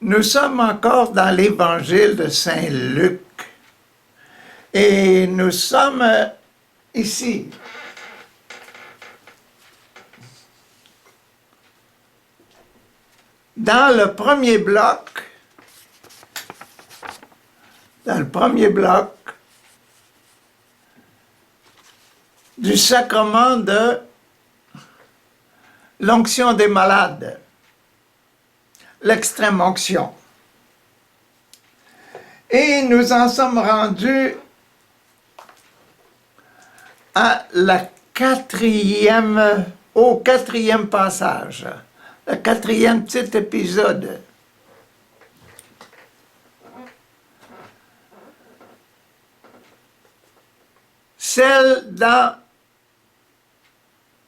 Nous sommes encore dans l'évangile de Saint Luc et nous sommes ici. Dans le premier bloc, du sacrement de l'onction des malades, l'extrême onction. Et nous en sommes rendus au quatrième passage, le quatrième petit épisode. Celle dans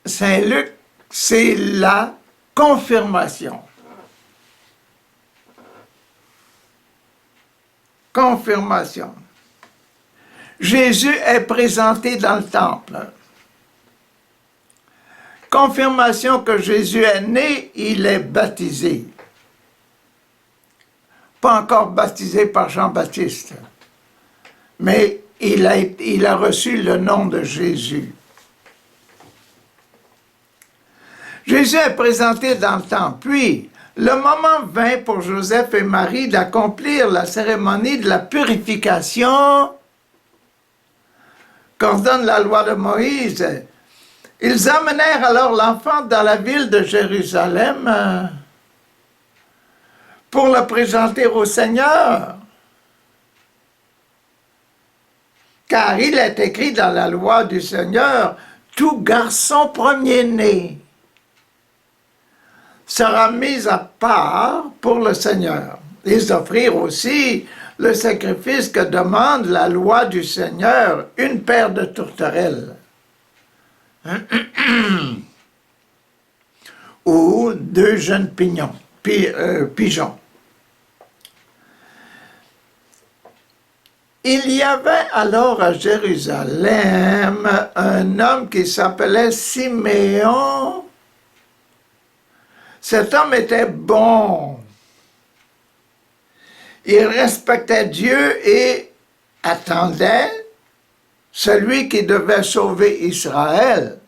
Saint Luc, c'est la confirmation. Confirmation. Jésus est présenté dans le temple. Confirmation que Jésus est né, il est baptisé. Pas encore baptisé par Jean-Baptiste, mais il a reçu le nom de Jésus. Jésus est présenté dans le temple. Puis, le moment vint pour Joseph et Marie d'accomplir la cérémonie de la purification qu'ordonne la loi de Moïse. Ils amenèrent alors l'enfant dans la ville de Jérusalem pour le présenter au Seigneur. Car il est écrit dans la loi du Seigneur, tout garçon premier-né sera mis à part pour le Seigneur. Ils offrirent aussi le sacrifice que demande la loi du Seigneur, une paire de tourterelles. Ou 2 jeunes pigeons. Il y avait alors à Jérusalem un homme qui s'appelait Siméon. Cet homme était bon. Il respectait Dieu et attendait celui qui devait sauver Israël,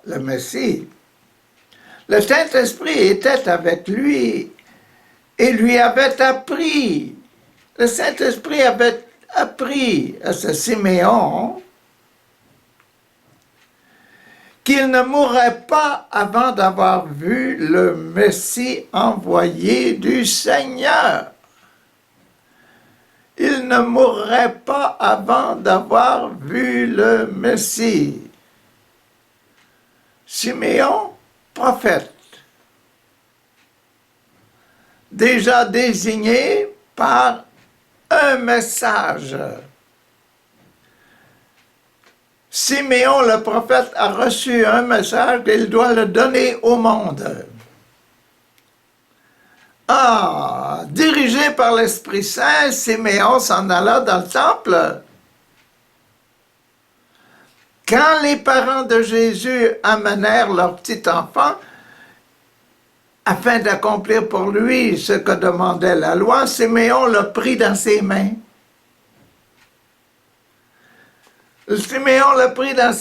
le Messie. Le Saint-Esprit était avec lui et lui avait appris. Le Saint-Esprit avait appris à ce Siméon qu'il ne mourrait pas avant d'avoir vu le Messie envoyé du Seigneur. Il ne mourrait pas avant d'avoir vu le Messie. Siméon, prophète, déjà désigné par un message. Siméon, le prophète, a reçu un message qu'il doit le donner au monde. Dirigé par l'Esprit Saint, Siméon s'en alla dans le temple. Quand les parents de Jésus amenèrent leur petit enfant, afin d'accomplir pour lui ce que demandait la loi, Siméon le prit dans ses mains. Siméon le prit dans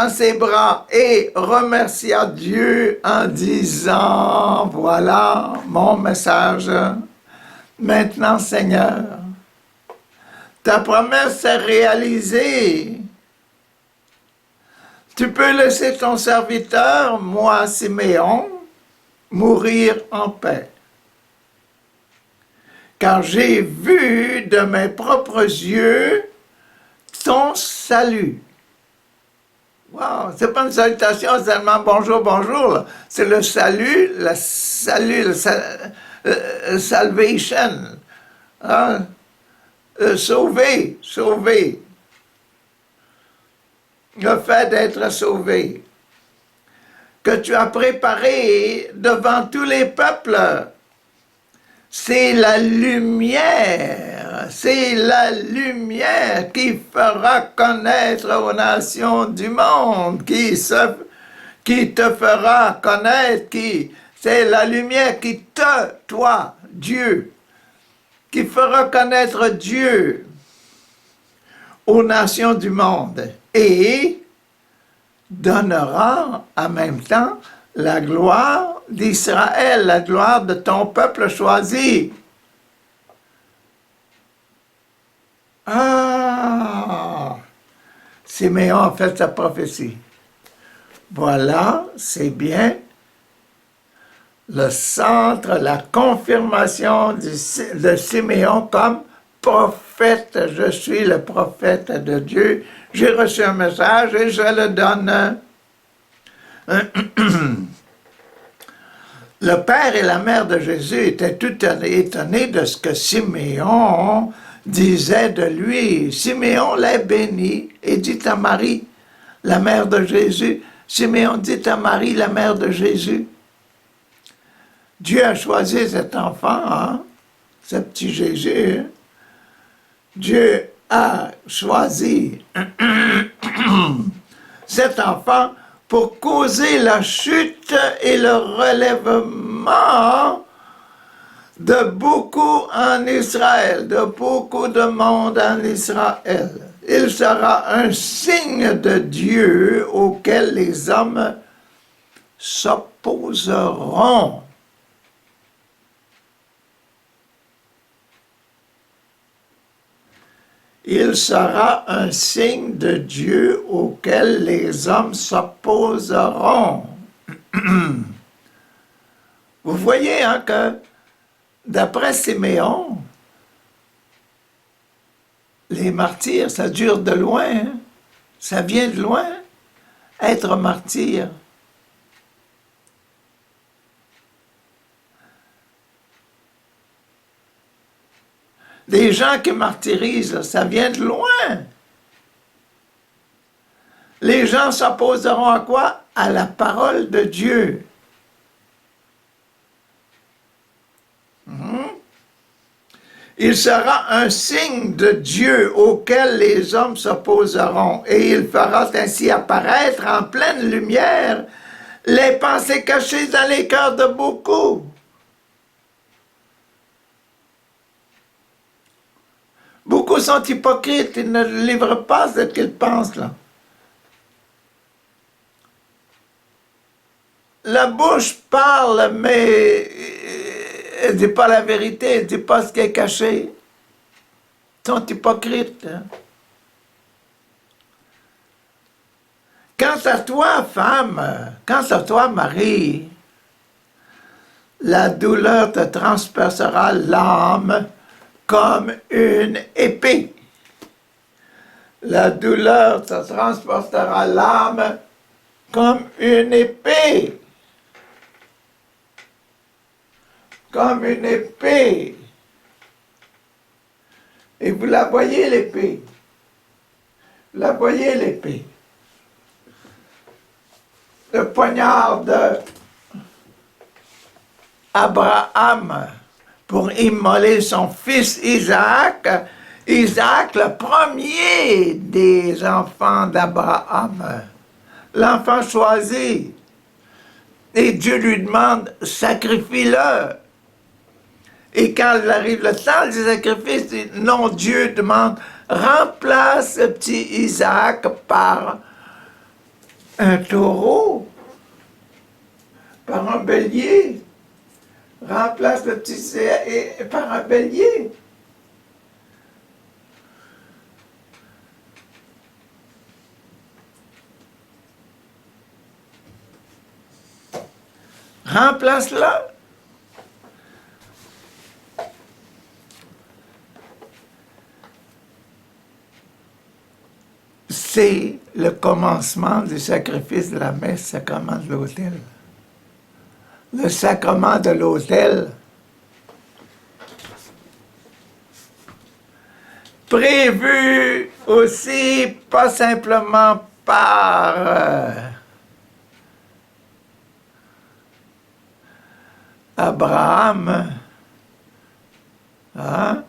ses bras et remercia Dieu en disant, voilà mon message. Maintenant, Seigneur, ta promesse est réalisée. Tu peux laisser ton serviteur, moi, Siméon, mourir en paix. Car j'ai vu de mes propres yeux ton salut. Wow, c'est pas une salutation seulement bonjour, bonjour. C'est le salut, salvation. Hein? Sauver. Le fait d'être sauvé. Que tu as préparé devant tous les peuples. C'est la lumière qui fera connaître aux nations du monde, qui te fera connaître, c'est la lumière qui te toi, Dieu, qui fera connaître Dieu aux nations du monde et donnera en même temps la gloire d'Israël, la gloire de ton peuple choisi. Ah! Siméon a fait sa prophétie. Voilà, c'est bien le centre, la confirmation de Siméon comme prophète. Je suis le prophète de Dieu. J'ai reçu un message et je le donne. Le père et la mère de Jésus étaient tout étonnés de ce que Siméon disait de lui. Siméon l'a béni et dit à Marie, la mère de Jésus, Siméon dit à Marie, la mère de Jésus, Dieu a choisi cet enfant, hein, ce petit Jésus. Hein. Dieu a choisi cet enfant pour causer la chute et le relèvement de beaucoup en Israël, de beaucoup de monde en Israël. Il sera un signe de Dieu auquel les hommes s'opposeront. Il sera un signe de Dieu auquel les hommes s'opposeront. Vous voyez hein, que, d'après Siméon, les martyrs, ça dure de loin, hein? Ça vient de loin, être martyr. Les gens qui martyrisent, ça vient de loin. Les gens s'opposeront à quoi? À la parole de Dieu. Il sera un signe de Dieu auquel les hommes s'opposeront, et il fera ainsi apparaître en pleine lumière les pensées cachées dans les cœurs de beaucoup. Beaucoup sont hypocrites, ils ne livrent pas ce qu'ils pensent là. La bouche parle, mais elle ne dit pas la vérité, elle ne dit pas ce qui est caché. Ils sont hypocrites. Hein? Quant à toi, femme, quant à toi, Marie, la douleur te transpercera l'âme comme une épée. La douleur te transpercera l'âme comme une épée. Comme une épée. Et vous la voyez, l'épée. Vous la voyez, l'épée. Le poignard de Abraham pour immoler son fils Isaac. Isaac, le premier des enfants d'Abraham. L'enfant choisi. Et Dieu lui demande, sacrifie-le. Et quand il arrive le temps du sacrifice, non, Dieu demande, remplace le petit Isaac par un taureau, par un bélier. Remplace le petit Isaac par un bélier. Remplace-le. C'est le commencement du sacrifice de la messe, sacrement de l'autel. Le sacrement de l'autel, prévu aussi pas simplement par Abraham, hein?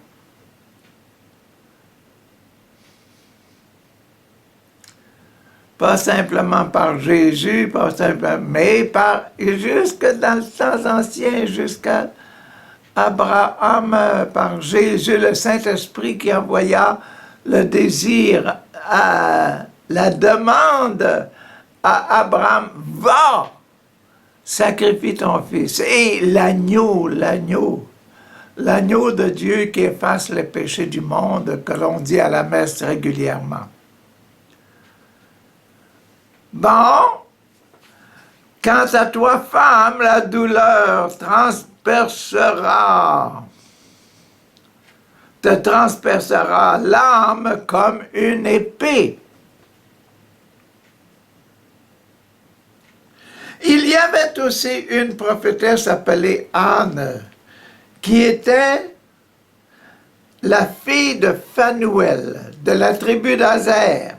Pas simplement par Jésus, pas simplement, mais jusque dans le temps ancien, jusqu'à Abraham, par Jésus, le Saint-Esprit qui envoya le désir, la demande à Abraham, va, sacrifie ton fils. Et l'agneau de Dieu qui efface les péchés du monde, que l'on dit à la messe régulièrement. Bon, quant à toi, femme, la douleur te transpercera l'âme comme une épée. Il y avait aussi une prophétesse appelée Anne, qui était la fille de Phanuel, de la tribu d'Azer.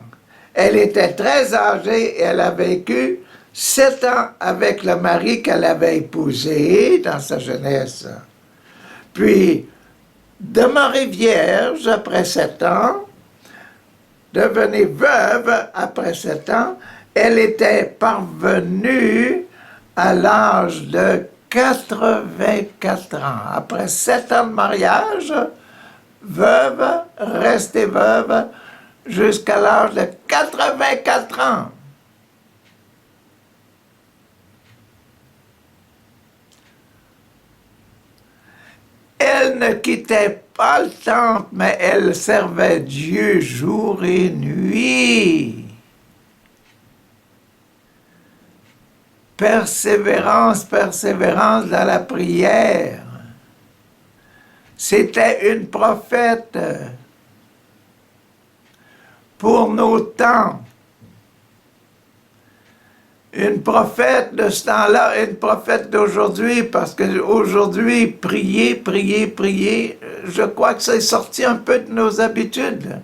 Elle était très âgée et elle a vécu 7 ans avec le mari qu'elle avait épousé dans sa jeunesse. Puis, demeurée vierge après 7 ans, devenue veuve après 7 ans, elle était parvenue à l'âge de 84 ans. Après 7 ans de mariage, veuve, restée veuve, jusqu'à l'âge de 84 ans. Elle ne quittait pas le temple, mais elle servait Dieu jour et nuit. Persévérance dans la prière. C'était une prophète pour nos temps. Une prophète de ce temps-là, une prophète d'aujourd'hui, parce qu'aujourd'hui, prier, je crois que c'est sorti un peu de nos habitudes.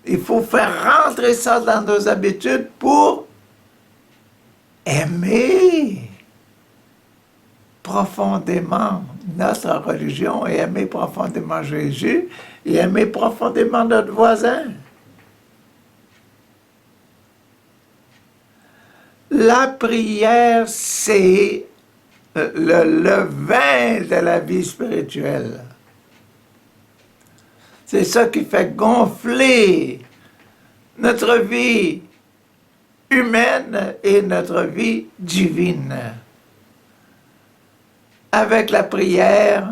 Il faut faire rentrer ça dans nos habitudes pour aimer profondément notre religion et aimer profondément Jésus et aimer profondément notre voisin. La prière, c'est le levain de la vie spirituelle. C'est ça qui fait gonfler notre vie humaine et notre vie divine. Avec la prière,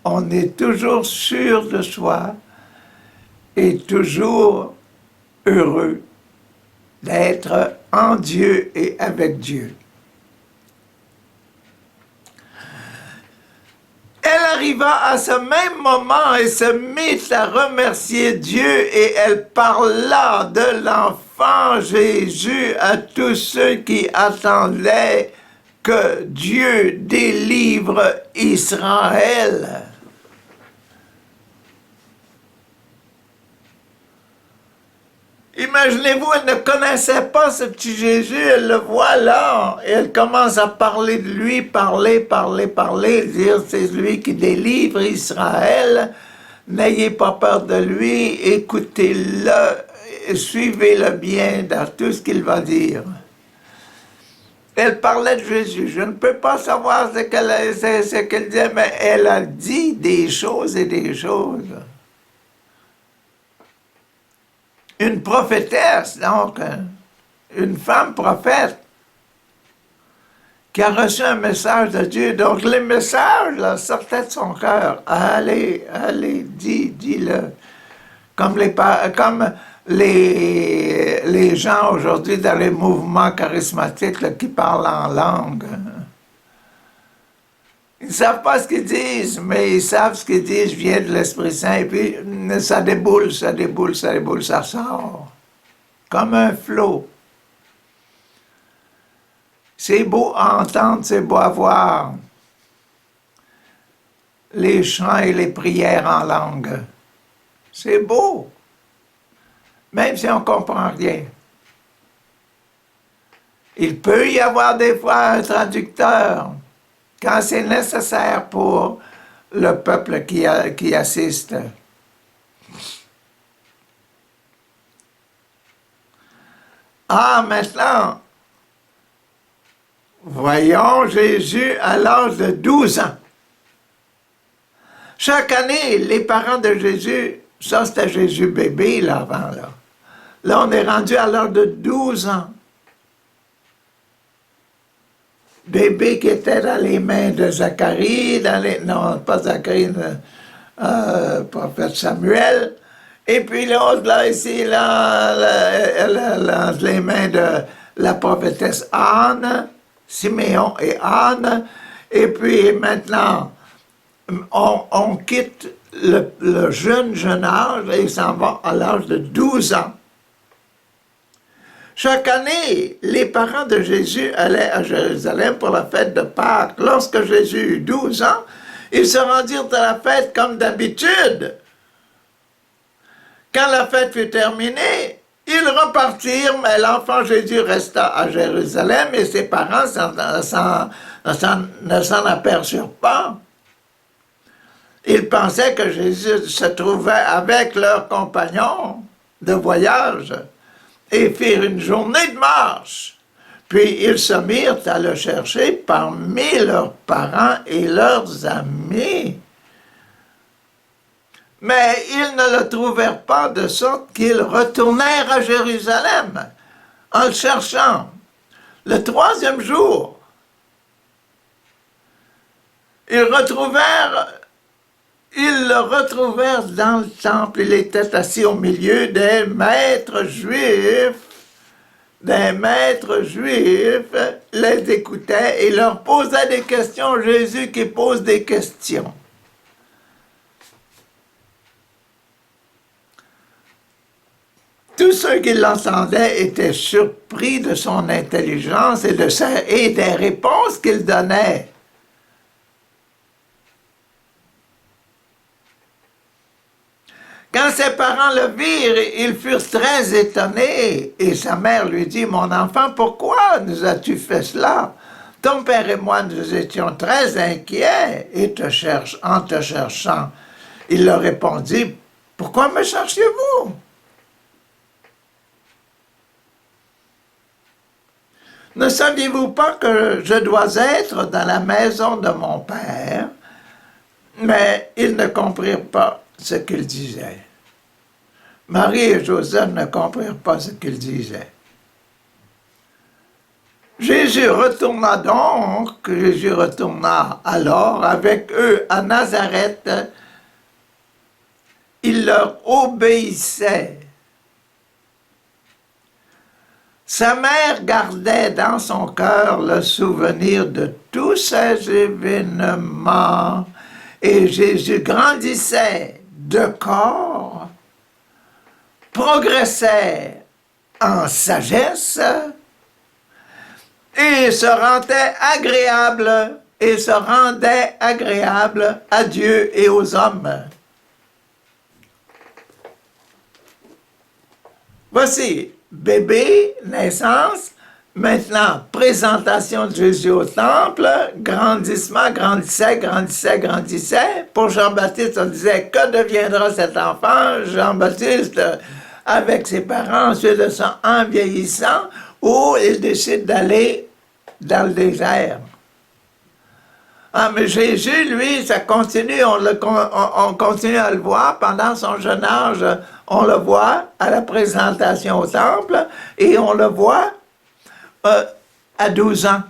on est toujours sûr de soi et toujours heureux d'être en Dieu et avec Dieu. Elle arriva à ce même moment et se mit à remercier Dieu et elle parla de l'enfant Jésus à tous ceux qui attendaient que Dieu délivre Israël. Imaginez-vous, elle ne connaissait pas ce petit Jésus, elle le voit là, et elle commence à parler de lui, parler, dire c'est lui qui délivre Israël, n'ayez pas peur de lui, écoutez-le, suivez-le bien dans tout ce qu'il va dire. Elle parlait de Jésus, je ne peux pas savoir ce qu'elle disait, mais elle a dit des choses et des choses. Une prophétesse, donc, une femme prophète, qui a reçu un message de Dieu. Donc, les messages là, sortaient de son cœur. Allez, dis-le. Comme les gens aujourd'hui dans les mouvements charismatiques là, qui parlent en langue. Ils ne savent pas ce qu'ils disent, mais ils savent ce qu'ils disent vient de l'Esprit Saint, et puis ça déboule, ça sort. Comme un flot. C'est beau à entendre, c'est beau à voir. Les chants et les prières en langue. C'est beau. Même si on ne comprend rien. Il peut y avoir des fois un traducteur quand c'est nécessaire pour le peuple qui assiste. Ah, maintenant, voyons Jésus à l'âge de 12 ans. Chaque année, les parents de Jésus, ça c'était Jésus bébé là avant, là. Là, on est rendu à l'âge de 12 ans. Bébé qui était dans les mains de Zacharie, non, pas Zacharie, prophète Samuel. Et puis l'autre, là, ici, là, les mains de la prophétesse Anne, Siméon et Anne. Et puis maintenant, on quitte le jeune âge et s'en va à l'âge de 12 ans. Chaque année, les parents de Jésus allaient à Jérusalem pour la fête de Pâques. Lorsque Jésus eut 12 ans, ils se rendirent à la fête comme d'habitude. Quand la fête fut terminée, ils repartirent, mais l'enfant Jésus resta à Jérusalem et ses parents ne s'en aperçurent pas. Ils pensaient que Jésus se trouvait avec leurs compagnons de voyage et firent une journée de marche. Puis ils se mirent à le chercher parmi leurs parents et leurs amis. Mais ils ne le trouvèrent pas, de sorte qu'ils retournèrent à Jérusalem en le cherchant. Le troisième jour, ils le retrouvèrent dans le temple. Il était assis au milieu des maîtres juifs. Des maîtres juifs les écoutaient et leur posaient des questions. Jésus qui pose des questions. Tous ceux qui l'entendaient étaient surpris de son intelligence et des réponses qu'il donnait. Quand ses parents le virent, ils furent très étonnés. Et sa mère lui dit, « Mon enfant, pourquoi nous as-tu fait cela? Ton père et moi, nous étions très inquiets et en te cherchant. » Il leur répondit, « Pourquoi me cherchiez-vous? Ne saviez-vous pas que je dois être dans la maison de mon père? » Mais ils ne comprirent pas ce qu'il disait. Marie et Joseph ne comprirent pas ce qu'il disait. Jésus retourna alors avec eux à Nazareth. Il leur obéissait. Sa mère gardait dans son cœur le souvenir de tous ces événements. Et Jésus grandissait de corps, progressait en sagesse et se rendait agréable à Dieu et aux hommes. Voici, bébé, naissance. Maintenant, présentation de Jésus au temple, grandissement, grandissait. Pour Jean-Baptiste, on disait, que deviendra cet enfant? Jean-Baptiste, avec ses parents, ensuite de ça, en vieillissant, où il décide d'aller dans le désert. Ah, mais Jésus, lui, ça continue, on continue à le voir pendant son jeune âge. On le voit à la présentation au temple et on le voit à 12 ans.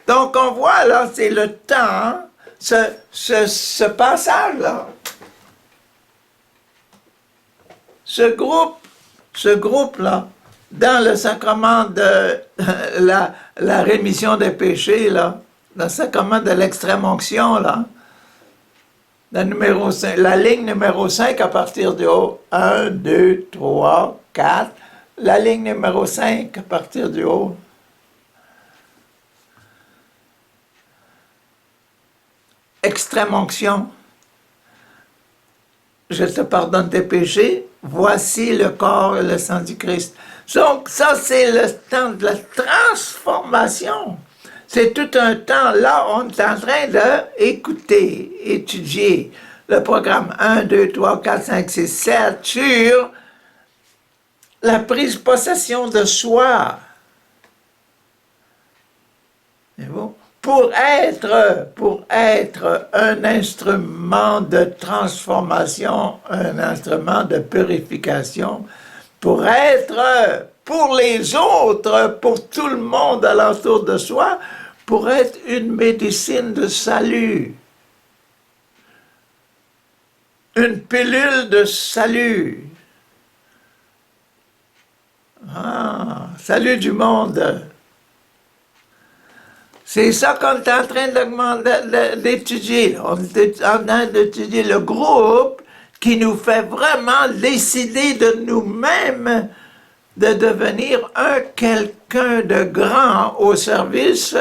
Donc, on voit là, c'est le temps, ce passage-là. Ce groupe-là, dans le sacrement de la rémission des péchés, là, le sacrement de l'extrême-onction, là, la ligne numéro 5 à partir du haut, 1, 2, 3, 4, la ligne numéro 5 à partir du haut. Extrême-onction. Je te pardonne tes péchés, voici le corps et le sang du Christ. Donc ça, c'est le temps de la transformation. C'est tout un temps, là, on est en train d'écouter, étudier le programme 1, 2, 3, 4, 5, 6, 7 sur la prise possession de soi. C'est bon? pour être un instrument de transformation, un instrument de purification, pour être pour les autres, pour tout le monde alentour de soi, pour être une médecine de salut, une pilule de salut. Ah, salut du monde. C'est ça qu'on est en train d'étudier. On est en train d'étudier le groupe qui nous fait vraiment décider de nous-mêmes de devenir quelqu'un de grand au service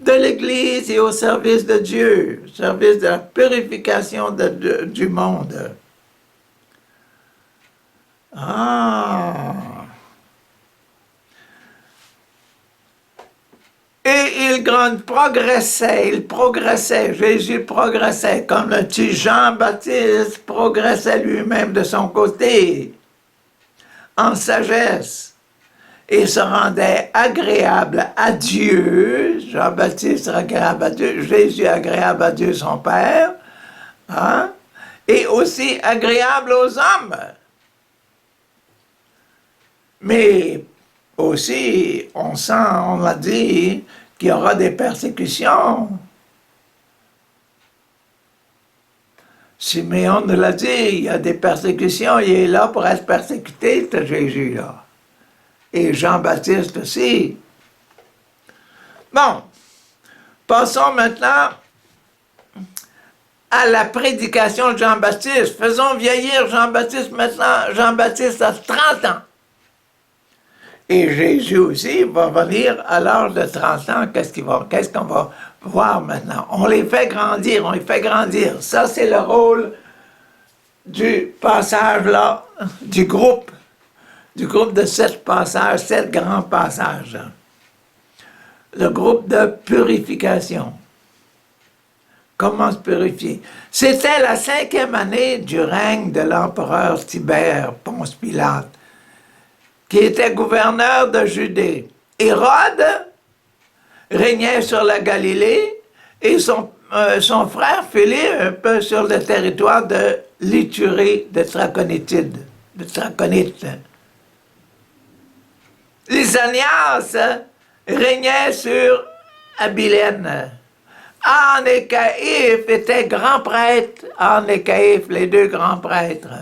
de l'Église et au service de Dieu, au service de la purification du monde. Ah! Et il progressait, Jésus progressait, comme le petit Jean-Baptiste progressait lui-même de son côté, en sagesse, et se rendait agréable à Dieu, Jean-Baptiste agréable à Dieu, Jésus agréable à Dieu son Père, hein? Et aussi agréable aux hommes. Mais aussi, on l'a dit, qu'il y aura des persécutions. Siméon nous l'a dit, il y a des persécutions, il est là pour être persécuté, ce Jésus-là. Et Jean-Baptiste aussi. Bon, passons maintenant à la prédication de Jean-Baptiste. Faisons vieillir Jean-Baptiste maintenant. Jean-Baptiste a 30 ans. Et Jésus aussi va venir à l'âge de 30 ans. Qu'est-ce qu'on va voir maintenant? On les fait grandir, on les fait grandir. Ça, c'est le rôle du passage là, du groupe de 7 passages, 7 grands passages. Le groupe de purification. Comment se purifier? C'était la 5e année du règne de l'empereur Tibère, Ponce Pilate, qui était gouverneur de Judée. Hérode régnait sur la Galilée et son frère Philippe un peu sur le territoire de l'Iturée de Traconitide. Lysanias régnait sur Abilène. Anne et Caïphe étaient grands prêtres. Anne et Caïphe, les 2 grands prêtres.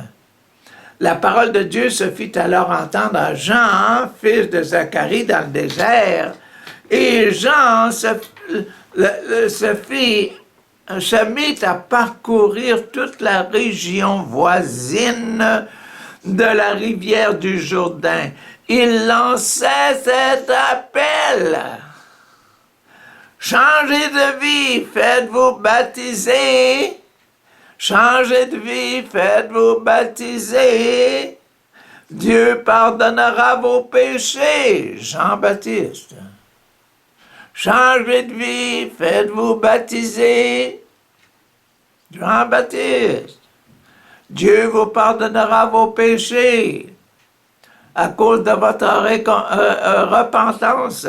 La parole de Dieu se fit alors entendre à Jean, fils de Zacharie, dans le désert. Et Jean se mit à parcourir toute la région voisine de la rivière du Jourdain. Il lançait cet appel. Changez de vie, faites-vous baptiser. Changez de vie, faites-vous baptiser. Dieu pardonnera vos péchés. Jean-Baptiste. Changez de vie, faites-vous baptiser. Jean-Baptiste. Dieu vous pardonnera vos péchés à cause de votre repentance.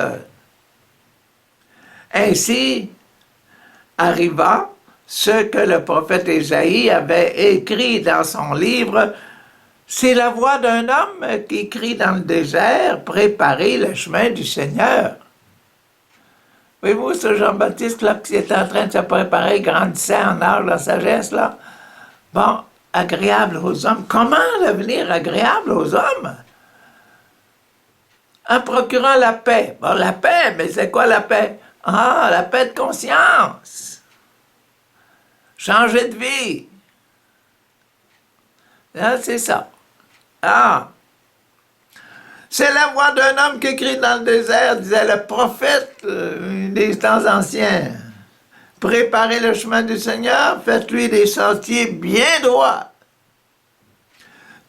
Ainsi arriva ce que le prophète Ésaïe avait écrit dans son livre. C'est la voix d'un homme qui crie dans le désert, préparez le chemin du Seigneur. Voyez-vous ce Jean-Baptiste là qui est en train de se préparer, grandissant en âge de sagesse là? Bon, agréable aux hommes. Comment devenir agréable aux hommes? En procurant la paix. Bon, la paix, mais c'est quoi la paix? Ah, la paix de conscience. Changer de vie. Ah, c'est ça. Ah. C'est la voix d'un homme qui crie dans le désert, disait le prophète des temps anciens. Préparez le chemin du Seigneur, faites-lui des sentiers bien droits.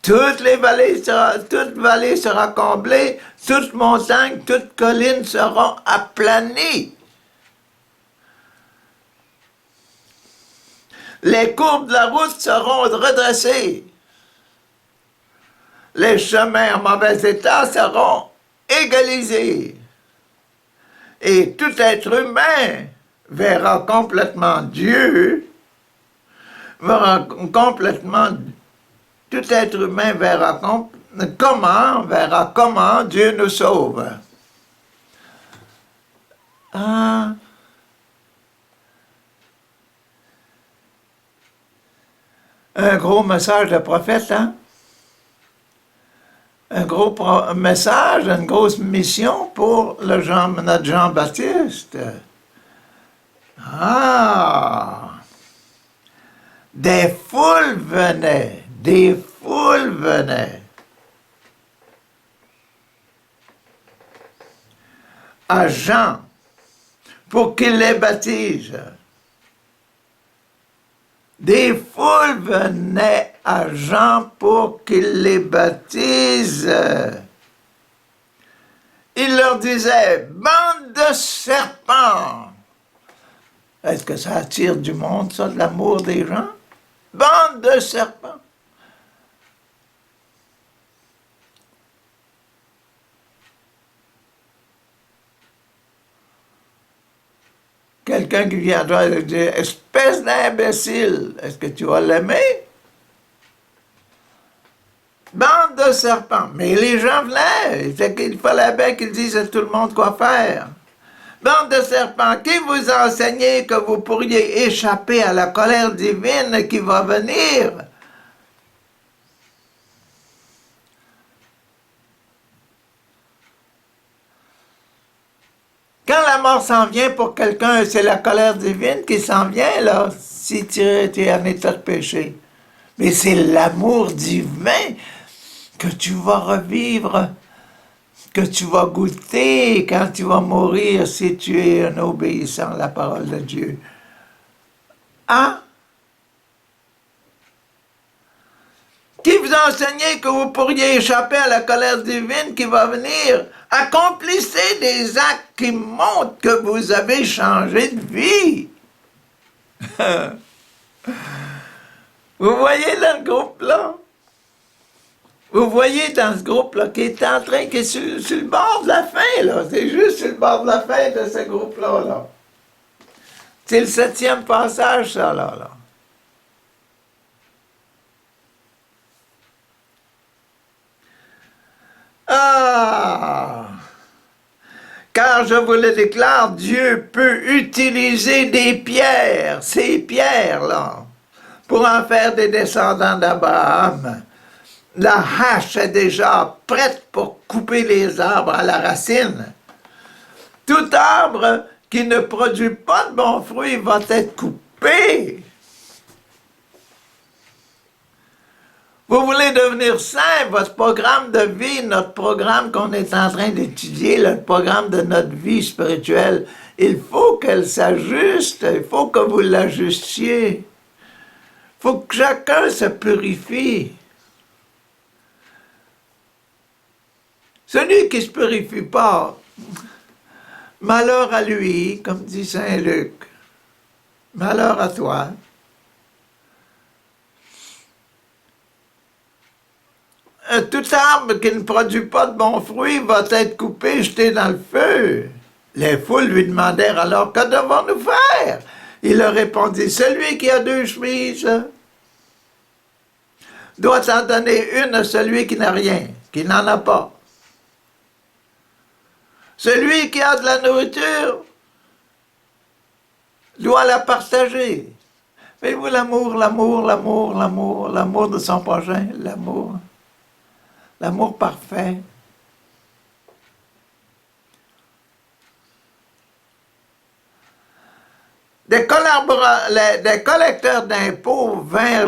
Toute vallée sera comblée, toute montagne, toute colline seront aplanies. Les courbes de la route seront redressées. Les chemins en mauvais état seront égalisés. Et tout être humain verra complètement Dieu, verra complètement, tout être humain verra comment Dieu nous sauve. Ah, un gros message de prophète, hein? Un gros message, une grosse mission pour notre Jean-Baptiste. Ah! Des foules venaient, à Jean pour qu'il les baptise. Des foules venaient à Jean pour qu'il les baptise. Il leur disait, bande de serpents. Est-ce que ça attire du monde, ça, de l'amour des gens? Bande de serpents. Quelqu'un qui viendra et dire, espèce d'imbécile, est-ce que tu vas l'aimer? Bande de serpents. Mais les gens venaient. C'est qu'il fallait bien qu'ils disent à tout le monde quoi faire. Bande de serpents, qui vous a enseigné que vous pourriez échapper à la colère divine qui va venir? Quand la mort s'en vient pour quelqu'un, c'est la colère divine qui s'en vient, là, si tu es en état de péché. Mais c'est l'amour divin que tu vas revivre, que tu vas goûter quand tu vas mourir si tu es un obéissant à la parole de Dieu. Ah! Qui vous a enseigné que vous pourriez échapper à la colère divine qui va venir? Accomplissez des actes qui montrent que vous avez changé de vie. Vous voyez dans le groupe-là? Vous voyez dans ce groupe-là qui est en train, qui est sur le bord de la fin, là. C'est juste sur le bord de la fin de ce groupe-là, là. C'est le 7e passage, ça, là. Ah! Car je vous le déclare, Dieu peut utiliser des pierres, ces pierres-là, pour en faire des descendants d'Abraham. La hache est déjà prête pour couper les arbres à la racine. Tout arbre qui ne produit pas de bons fruits va être coupé. Vous voulez devenir saint, votre programme de vie, notre programme qu'on est en train d'étudier, le programme de notre vie spirituelle, il faut qu'elle s'ajuste, il faut que vous l'ajustiez. Il faut que chacun se purifie. Celui qui ne se purifie pas, malheur à lui, comme dit Saint Luc, malheur à toi. Tout arbre qui ne produit pas de bons fruits va être coupé, jeté dans le feu. Les foules lui demandèrent alors, que devons-nous faire? Il leur répondit, celui qui a 2 chemises doit en donner une à celui qui n'a rien, qui n'en a pas. Celui qui a de la nourriture doit la partager. Faites-vous l'amour, l'amour, l'amour, l'amour, l'amour de son prochain, l'amour. L'amour parfait. Des collecteurs d'impôts vinrent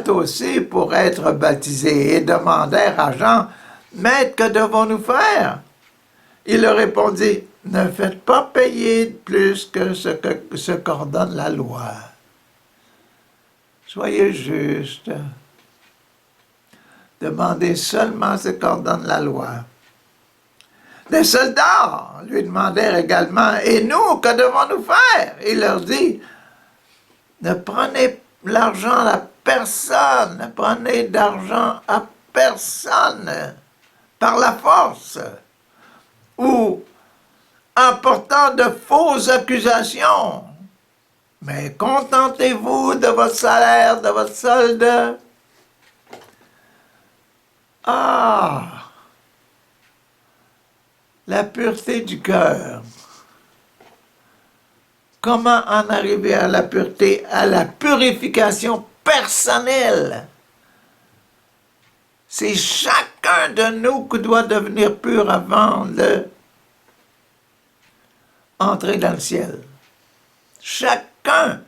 aussi pour être baptisés et demandèrent à Jean, « Maître, que devons-nous faire? » Il leur répondit, « Ne faites pas payer plus que ce qu'ordonne la loi. Soyez juste. Demandez seulement ce qu'ordonne la loi. » Les soldats lui demandèrent également, « Et nous, que devons-nous faire? » Il leur dit, « Ne prenez l'argent à personne, ne prenez d'argent à personne par la force ou en portant de fausses accusations. Mais contentez-vous de votre salaire, de votre solde. Ah, la pureté du cœur. Comment en arriver à la pureté, à la purification personnelle? C'est chacun de nous qui doit devenir pur avant de entrer dans le ciel. Chacun.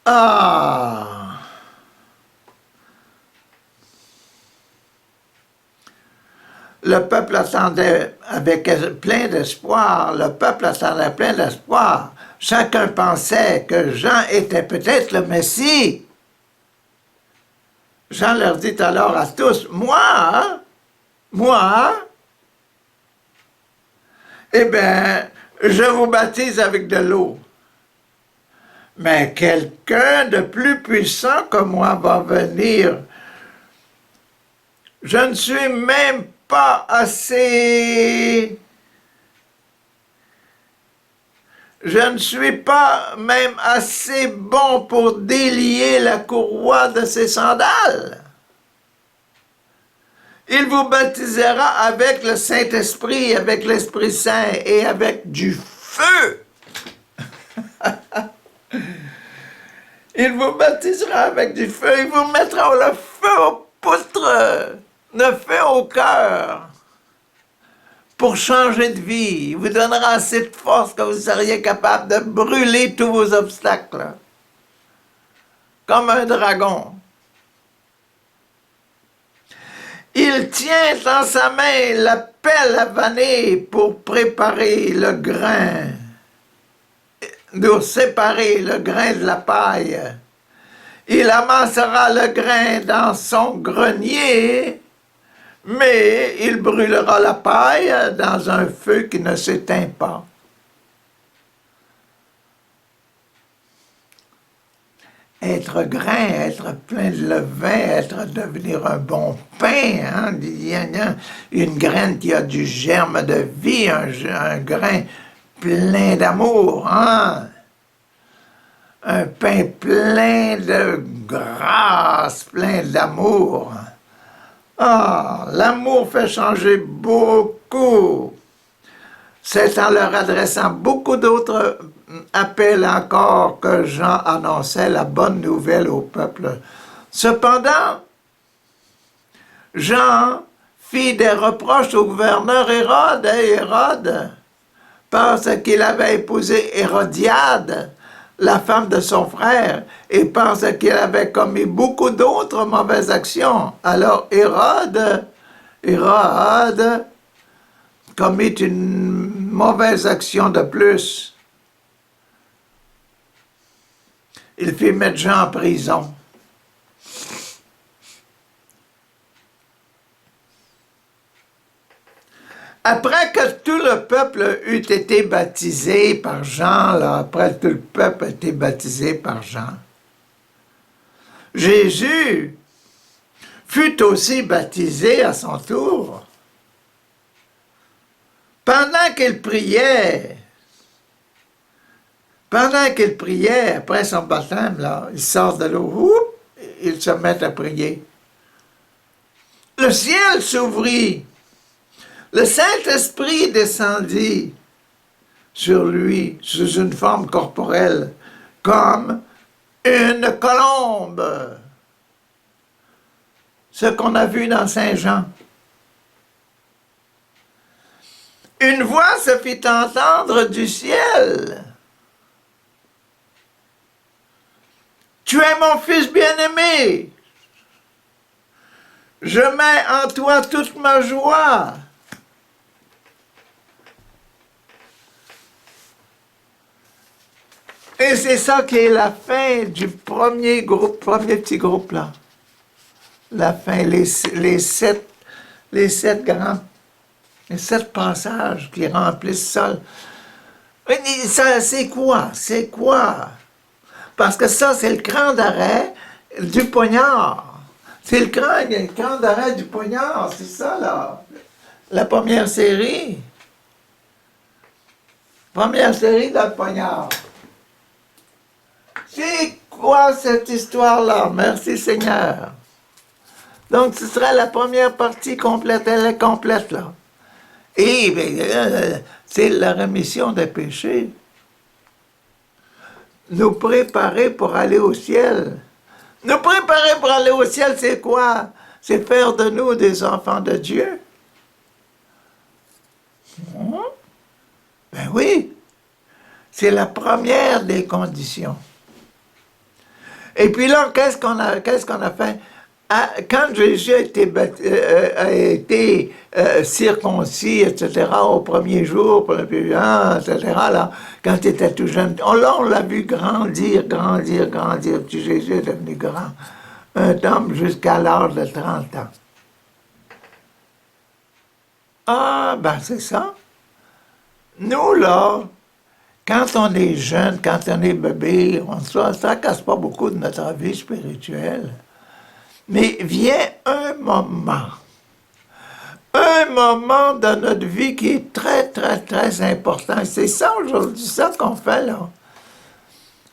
Ah. Le peuple attendait avec plein d'espoir. Le peuple attendait plein d'espoir. Chacun pensait que Jean était peut-être le Messie. Jean leur dit alors à tous, moi, eh bien, je vous baptise avec de l'eau. Mais quelqu'un de plus puissant que moi va venir. Je ne suis même pas assez... Je ne suis pas même assez bon pour délier la courroie de ses sandales. Il vous baptisera avec le Saint-Esprit, avec l'Esprit Saint et avec du feu. Il vous baptisera avec du feu, il vous mettra le feu aux poutres, le feu au cœur, pour changer de vie. Il vous donnera assez de force que vous seriez capable de brûler tous vos obstacles, comme un dragon. Il tient dans sa main la pelle à vanner pour préparer le grain, pour séparer le grain de la paille. Il amassera le grain dans son grenier, mais il brûlera la paille dans un feu qui ne s'éteint pas. Être grain, être plein de levain, devenir un bon pain, hein? Il y a une graine qui a du germe de vie, un grain plein d'amour, hein? Un pain plein de grâce, plein d'amour. Ah, l'amour fait changer beaucoup. C'est en leur adressant beaucoup d'autres appels encore que Jean annonçait la bonne nouvelle au peuple. Cependant, Jean fit des reproches au gouverneur Hérode, parce qu'il avait épousé Hérodiade, la femme de son frère, et parce qu'il avait commis beaucoup d'autres mauvaises actions. Alors Hérode commit une mauvaise action de plus. Il fit mettre Jean en prison. Après que tout le peuple eut été baptisé par Jean, après tout le peuple a été baptisé par Jean, Jésus fut aussi baptisé à son tour. Pendant qu'il priait, après son baptême, là, il sort de l'eau, il se met à prier. Le ciel s'ouvrit, le Saint-Esprit descendit sur lui, sous une forme corporelle, comme une colombe. Ce qu'on a vu dans Saint Jean. Une voix se fit entendre du ciel. Tu es mon fils bien-aimé. Je mets en toi toute ma joie. Et c'est ça qui est la fin du premier petit groupe là. La fin, les sept passages qui remplissent ça. Ça, c'est quoi? Parce que ça, c'est le cran d'arrêt, du poignard. C'est le cran d'arrêt du poignard, c'est ça, là. La première série. Première série dans le poignard. C'est quoi cette histoire-là? Merci Seigneur. Donc, ce sera la première partie complète. Elle est complète, là. Et c'est la rémission des péchés. Nous préparer pour aller au ciel. Nous préparer pour aller au ciel, c'est quoi? C'est faire de nous des enfants de Dieu. Ben oui, c'est la première des conditions. Et puis là, qu'est-ce qu'on a fait? Quand Jésus a été circoncis, etc., au premier jour, pour le plus etc., là, quand il était tout jeune, on l'a vu grandir, puis Jésus est devenu grand. Un homme jusqu'à l'âge de 30 ans. Ah, ben c'est ça. Nous, là, quand on est jeune, quand on est bébé, on ne se tracasse pas beaucoup de notre vie spirituelle. Mais vient un moment dans notre vie qui est très, très, très important. C'est ça aujourd'hui, ça qu'on fait là.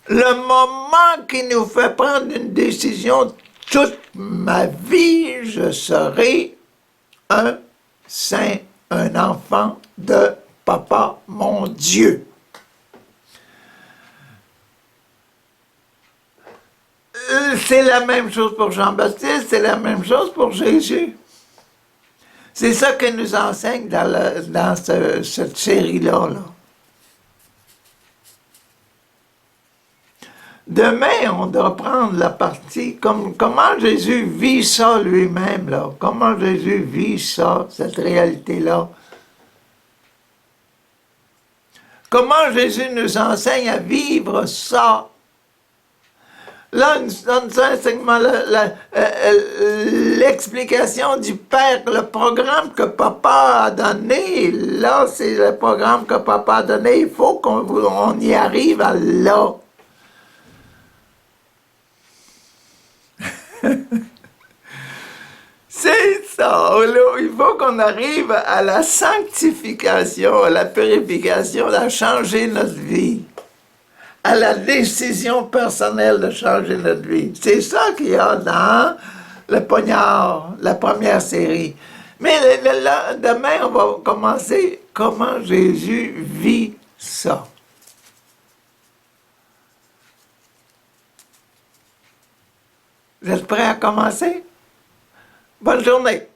Le moment qui nous fait prendre une décision, toute ma vie, je serai un saint, un enfant de Papa, mon Dieu. C'est la même chose pour Jean-Baptiste, c'est la même chose pour Jésus. C'est ça que nous enseigne dans cette série-là. Là. Demain, on doit prendre la partie, comment Jésus vit ça lui-même, là. Comment Jésus vit ça, cette réalité-là. Comment Jésus nous enseigne à vivre ça. Là, dans cet enseignement, l'explication du Père, le programme que Papa a donné, là, c'est le programme que Papa a donné. Il faut qu'on y arrive à là. C'est ça, là, il faut qu'on arrive à la sanctification, à la purification, à changer notre vie, à la décision personnelle de changer notre vie. C'est ça qu'il y a dans le poignard, la première série. Mais demain, on va commencer comment Jésus vit ça. Vous êtes prêts à commencer? Bonne journée!